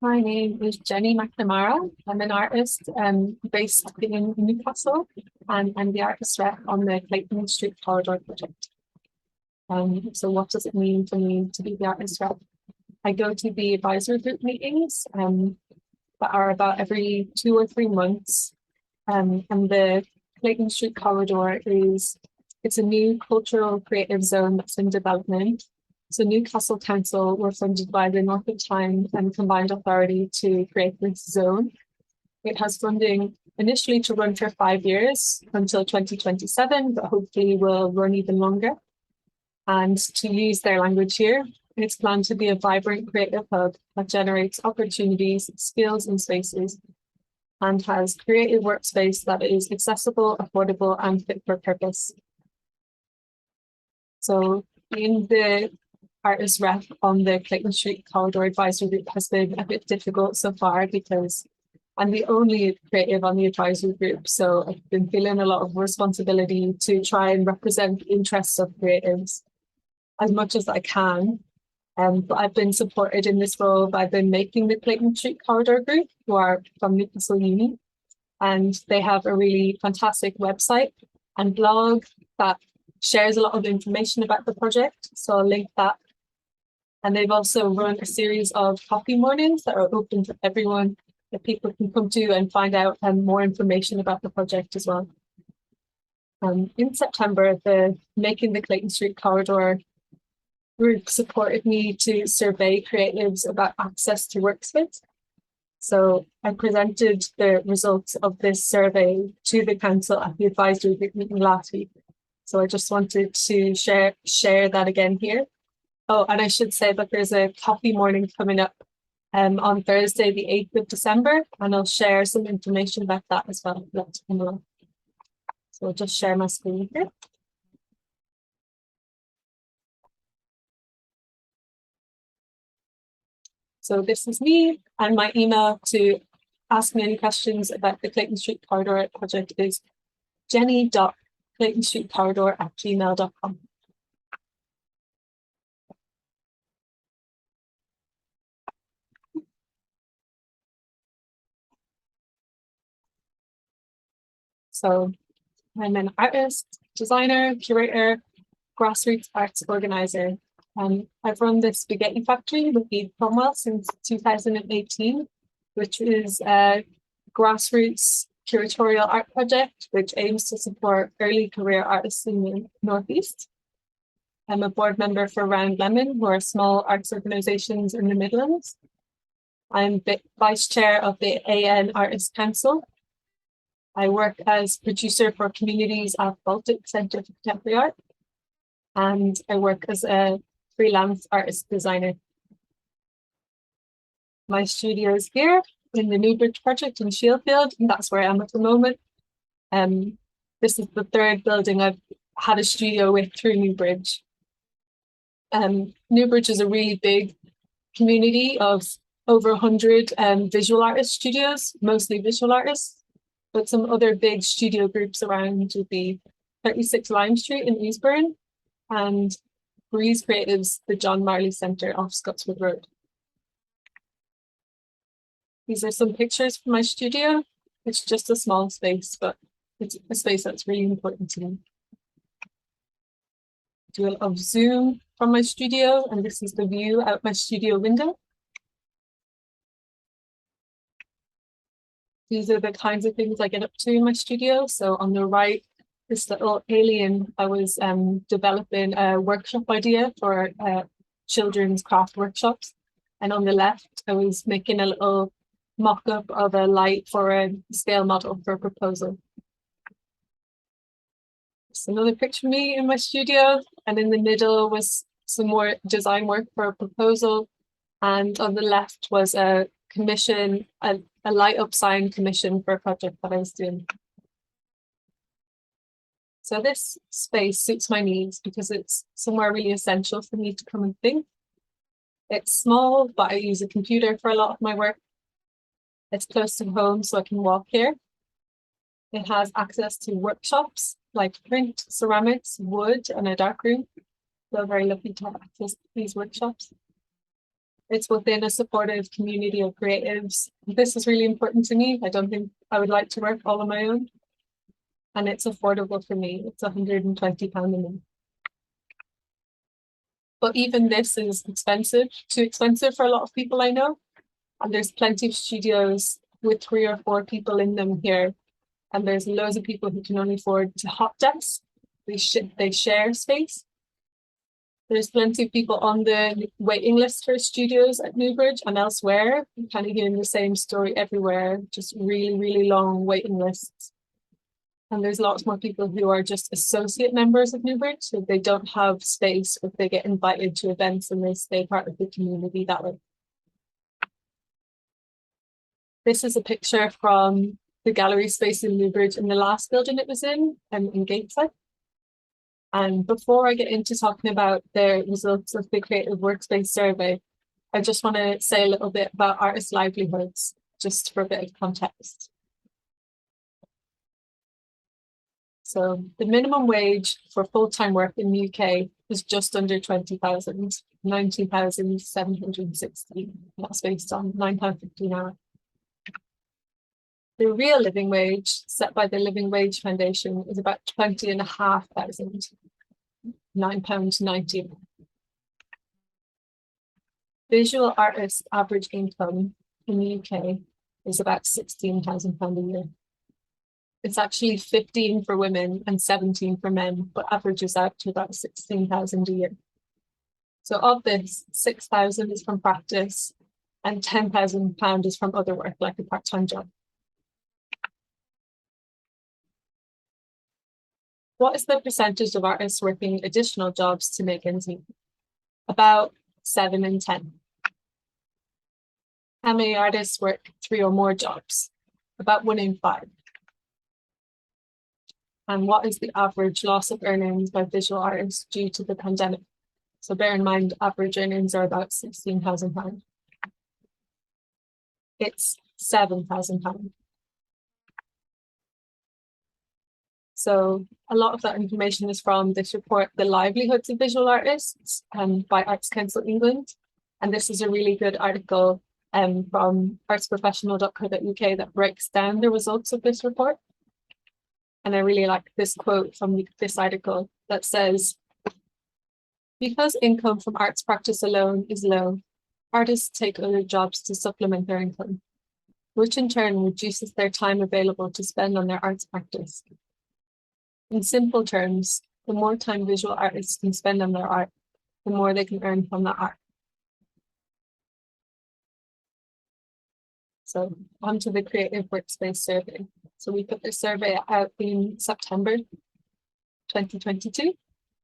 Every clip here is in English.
My name is Jenny McNamara. I'm an artist based in Newcastle, and I'm the artist rep on the Clayton Street Corridor project. So what does it mean for me to be the artist rep? I go to the advisory group meetings that are about every 2 or 3 months. And the Clayton Street Corridor it's a new cultural creative zone that's in development. So Newcastle Council were funded by the North of Tyne and Combined Authority to create this zone. It has funding initially to run for 5 years until 2027, but hopefully will run even longer. And to use their language here, it's planned to be a vibrant creative hub that generates opportunities, skills and spaces, and has creative workspace that is accessible, affordable and fit for purpose. So being the artist rep on the Clayton Street Corridor Advisory Group has been a bit difficult so far because I'm the only creative on the advisory group. So I've been feeling a lot of responsibility to try and represent the interests of creatives as much as I can. But I've been supported in this role by the Making the Clayton Street Corridor group, who are from Newcastle Uni. And they have a really fantastic website and blog that shares a lot of information about the project. So I'll link that. And they've also run a series of coffee mornings that are open to everyone that people can come to and find out more information about the project as well. In September, the Making the Clayton Street Corridor group supported me to survey creatives about access to Workspace. So I presented the results of this survey to the council at the advisory group meeting last week. So I just wanted to share that again here. Oh, and I should say that there's a coffee morning coming up on Thursday, the 8th of December, and I'll share some information about that as well. So I'll just share my screen here. So this is me, and my email to ask me any questions about the Clayton Street Corridor project is jenny.claytonstreetcorridor@gmail.com. So I'm an artist, designer, curator, grassroots arts organizer. I've run the Spaghetti Factory with Eve Cromwell since 2018, which is a grassroots curatorial art project which aims to support early career artists in the Northeast. I'm a board member for Round Lemon, who are small arts organisations in the Midlands. I'm the vice chair of the AN Artists Council. I work as producer for communities at Baltic Centre for Contemporary Art, and I work as a freelance artist designer. My studio is here in the Newbridge project in Shieldfield, and that's where I am at the moment. This is the third building I've had a studio with through Newbridge. Newbridge is a really big community of over 100 visual artist studios, mostly visual artists, but some other big studio groups around would be 36 Lime Street in Eastbourne and Breeze Creatives, the John Marley Centre off Scotswood Road. These are some pictures from my studio. It's just a small space, but it's a space that's really important to me. Do a lot of zoom from my studio, and this is the view out my studio window. These are the kinds of things I get up to in my studio. So on the right, this little alien, I was developing a workshop idea for children's craft workshops. And on the left, I was making a little mock-up of a light for a scale model for a proposal. It's another picture of me in my studio. And in the middle was some more design work for a proposal. And on the left was a commission, a light up sign commission for a project that I was doing. So this space suits my needs because it's somewhere really essential for me to come and think. It's small, but I use a computer for a lot of my work. It's close to home, so I can walk here. It has access to workshops like print, ceramics, wood, and a darkroom. So very lucky to have access to these workshops. It's within a supportive community of creatives. This is really important to me. I don't think I would like to work all on my own. And it's affordable for me. It's £120 a month. But even this is expensive, too expensive for a lot of people I know. And there's plenty of studios with 3 or 4 people in them here. And there's loads of people who can only afford to hot desk. They share space. There's plenty of people on the waiting list for studios at Newbridge and elsewhere. I'm kind of hearing the same story everywhere, just really, really long waiting lists. And there's lots more people who are just associate members of Newbridge, so they don't have space, but they get invited to events and they stay part of the community that way. This is a picture from the gallery space in Newbridge in the last building it was in Gateshead. And before I get into talking about the results of the Creative Workspace survey, I just want to say a little bit about artist livelihoods, just for a bit of context. So the minimum wage for full-time work in the UK is just under 20,000, 19,716. That's based on £9.50 an hour. The real living wage set by the Living Wage Foundation is about 20,500, £9.90. Visual artists' average income in the UK is about £16,000 a year. It's actually 15 for women and 17 for men, but averages out to about 16,000 a year. So of this, 6,000 is from practice and £10,000 is from other work, like a part-time job. What is the percentage of artists working additional jobs to make ends meet? About 7 in 10. How many artists work 3 or more jobs? About 1 in 5. And what is the average loss of earnings by visual artists due to the pandemic? So bear in mind, average earnings are about £16,000. It's £7,000. So a lot of that information is from this report, The Livelihoods of Visual Artists, by Arts Council England. And this is a really good article from artsprofessional.co.uk that breaks down the results of this report. And I really like this quote from this article that says, "Because income from arts practice alone is low, artists take other jobs to supplement their income, which in turn reduces their time available to spend on their arts practice. In simple terms, the more time visual artists can spend on their art, the more they can earn from that art." So on to the Creative Workspace survey. So we put this survey out in September 2022.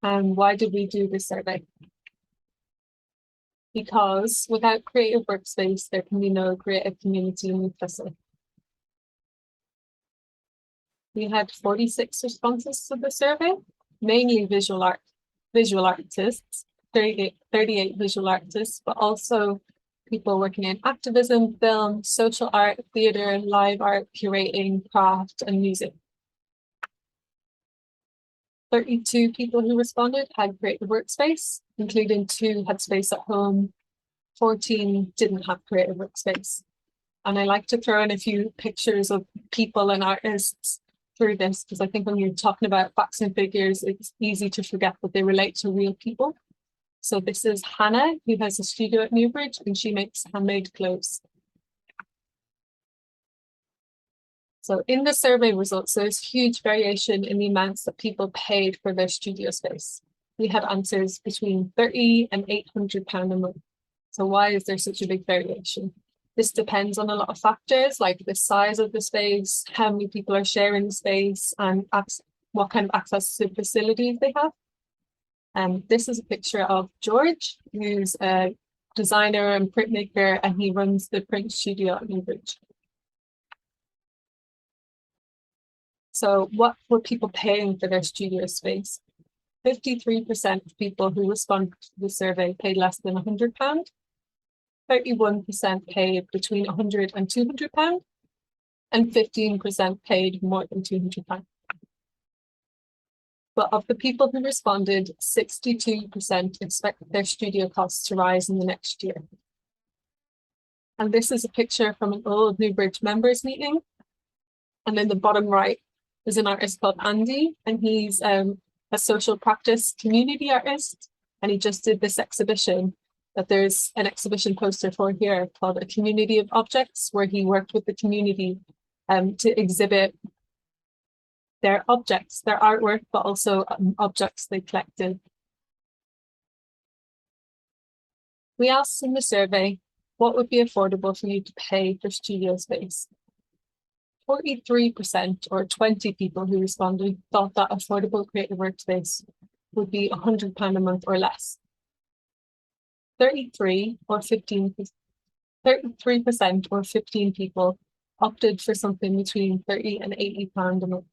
And why did we do this survey? Because without Creative Workspace, there can be no creative community in Newcastle. We had 46 responses to the survey, mainly visual artists, 38 visual artists, but also people working in activism, film, social art, theatre, live art, curating, craft, and music. 32 people who responded had Creative Workspace, including 2 had space at home, 14 didn't have Creative Workspace. And I like to throw in a few pictures of people and artists through this, because I think when you're talking about facts and figures, it's easy to forget that they relate to real people. So this is Hannah, who has a studio at Newbridge, and she makes handmade clothes. So in the survey results, there's huge variation in the amounts that people paid for their studio space. We had answers between £30 and £800 a month. So why is there such a big variation? This depends on a lot of factors, like the size of the space, how many people are sharing the space, and what kind of access to facilities they have. This is a picture of George, who's a designer and printmaker, and he runs the print studio at Newbridge. So what were people paying for their studio space? 53% of people who responded to the survey paid less than £100. 31% paid between £100 and £200, and 15% paid more than £200. But of the people who responded, 62% expect their studio costs to rise in the next year. And this is a picture from an old Newbridge members meeting. And in the bottom right is an artist called Andy, and he's a social practice community artist. And he just did this exhibition that there's an exhibition poster for here called A Community of Objects, where he worked with the community to exhibit their objects, their artwork, but also objects they collected. We asked in the survey, what would be affordable for you to pay for studio space? 43%, or 20 people who responded, thought that affordable creative workspace would be £100 a month or less. 33% or 15 people opted for something between £30 and £80 a month.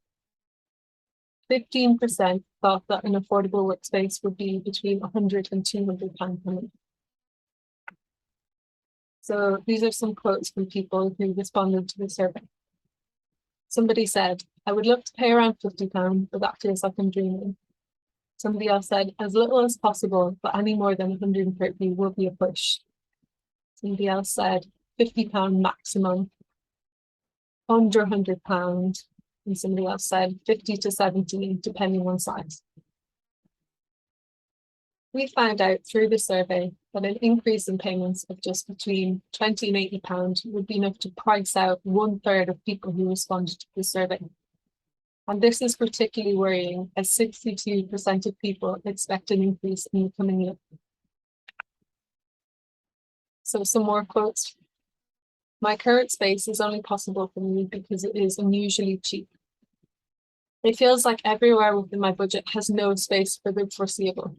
15% thought that an affordable workspace would be between £100 and £200 per month. So these are some quotes from people who responded to the survey. Somebody said, I would love to pay around £50, but that feels like I'm dreaming. Somebody else said, as little as possible, but any more than 130 will be a push. Somebody else said, £50 maximum, under £100. And somebody else said 50 to 70, depending on size. We found out through the survey that an increase in payments of just between £20 and £80 would be enough to price out 1/3 of people who responded to the survey. And this is particularly worrying, as 62% of people expect an increase in the coming year. So some more quotes. My current space is only possible for me because it is unusually cheap. It feels like everywhere within my budget has no space for the foreseeable.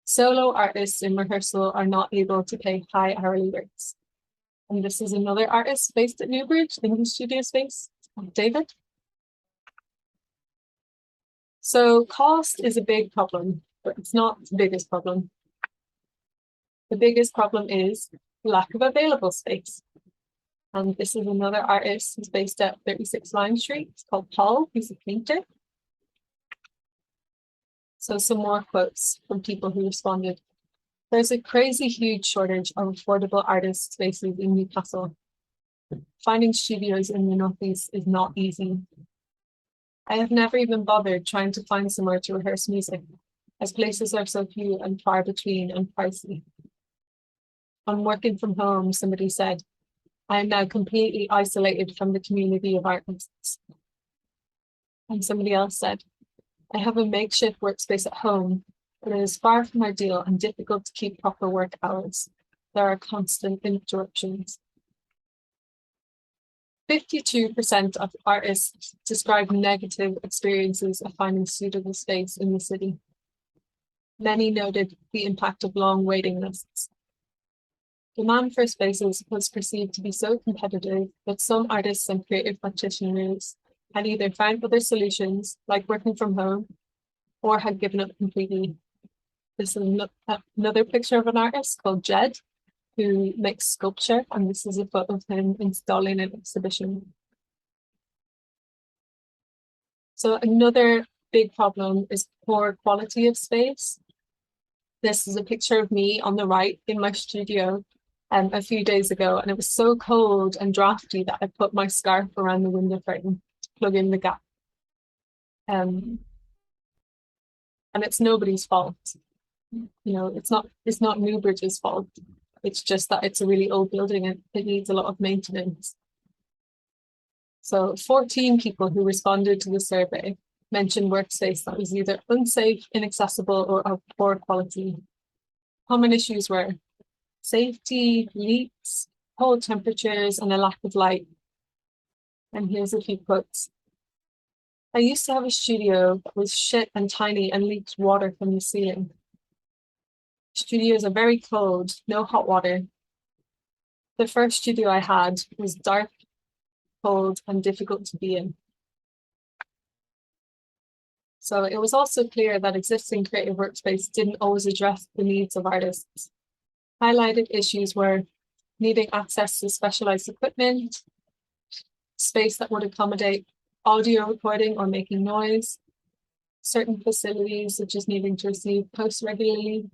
Solo artists in rehearsal are not able to pay high hourly rates. And this is another artist based at Newbridge in his studio space, David. So cost is a big problem, but it's not the biggest problem. The biggest problem is lack of available space. And this is another artist who's based at 36 Lime Street. It's called Paul. He's a painter. So some more quotes from people who responded. There's a crazy huge shortage of affordable artist spaces in Newcastle. Finding studios in the Northeast is not easy. I have never even bothered trying to find somewhere to rehearse music, as places are so few and far between and pricey. On working from home, somebody said, I am now completely isolated from the community of artists. And somebody else said, I have a makeshift workspace at home, but it is far from ideal and difficult to keep proper work hours. There are constant interruptions. 52% of artists describe negative experiences of finding suitable space in the city. Many noted the impact of long waiting lists. Demand for spaces was perceived to be so competitive that some artists and creative practitioners had either found other solutions, like working from home, or had given up completely. This is another picture of an artist called Jed, who makes sculpture, and this is a photo of him installing an exhibition. So another big problem is poor quality of space. This is a picture of me on the right in my studio a few days ago, and it was so cold and drafty that I put my scarf around the window frame to plug in the gap. And it's nobody's fault. You know, it's not Newbridge's fault. It's just that it's a really old building and it needs a lot of maintenance. So 14 people who responded to the survey mentioned workspace that was either unsafe, inaccessible, or of poor quality. Common issues were safety, leaks, cold temperatures, and a lack of light. And here's a few quotes. I used to have a studio that was shit and tiny and leaked water from the ceiling. Studios are very cold, no hot water. The first studio I had was dark, cold, and difficult to be in. So it was also clear that existing creative workspace didn't always address the needs of artists. Highlighted issues were needing access to specialized equipment, space that would accommodate audio recording or making noise, certain facilities such as needing to receive posts regularly,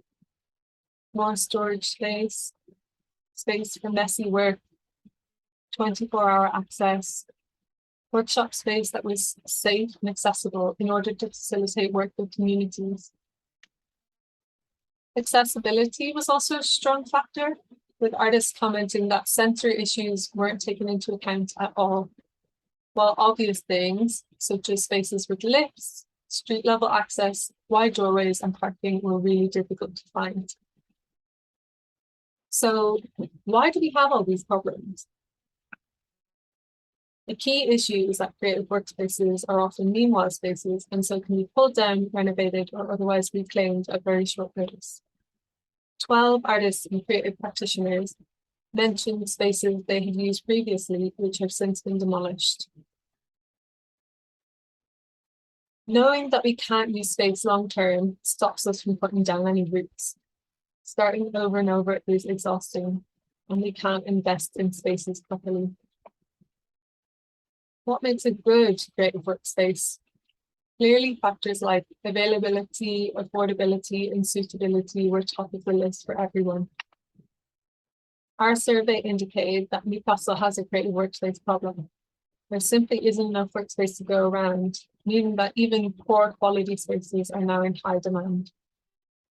more storage space, space for messy work, 24-hour access, workshop space that was safe and accessible in order to facilitate work with communities. Accessibility was also a strong factor, with artists commenting that sensory issues weren't taken into account at all, while obvious things, such as spaces with lifts, street level access, wide doorways and parking were really difficult to find. So why do we have all these problems? The key issue is that creative workspaces are often meanwhile spaces and so can be pulled down, renovated or otherwise reclaimed at very short notice. 12 artists and creative practitioners mentioned spaces they had used previously, which have since been demolished. Knowing that we can't use space long-term stops us from putting down any roots. Starting over and over is exhausting, and we can't invest in spaces properly. What makes a good creative workspace? Clearly, factors like availability, affordability, and suitability were top of the list for everyone. Our survey indicated that Newcastle has a creative workspace problem. There simply isn't enough workspace to go around, meaning that even poor quality spaces are now in high demand.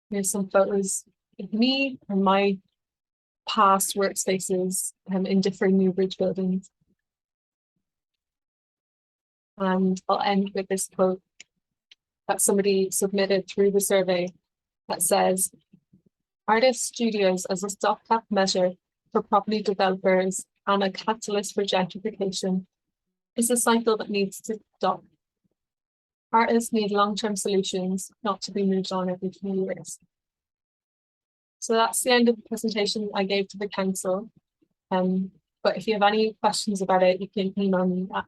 Here's some photos of me and my past workspaces in different Newbridge buildings. And I'll end with this quote that somebody submitted through the survey that says, "Artist studios as a stopgap measure for property developers and a catalyst for gentrification is a cycle that needs to stop. Artists need long-term solutions, not to be moved on every few years." So that's the end of the presentation I gave to the council. But if you have any questions about it, you can email me at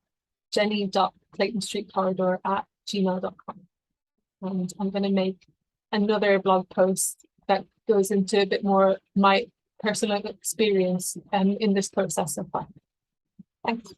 jenny.claytonstreetcorridor@gmail.com. And I'm going to make another blog post that goes into a bit more my personal experience in this process so far. Thanks.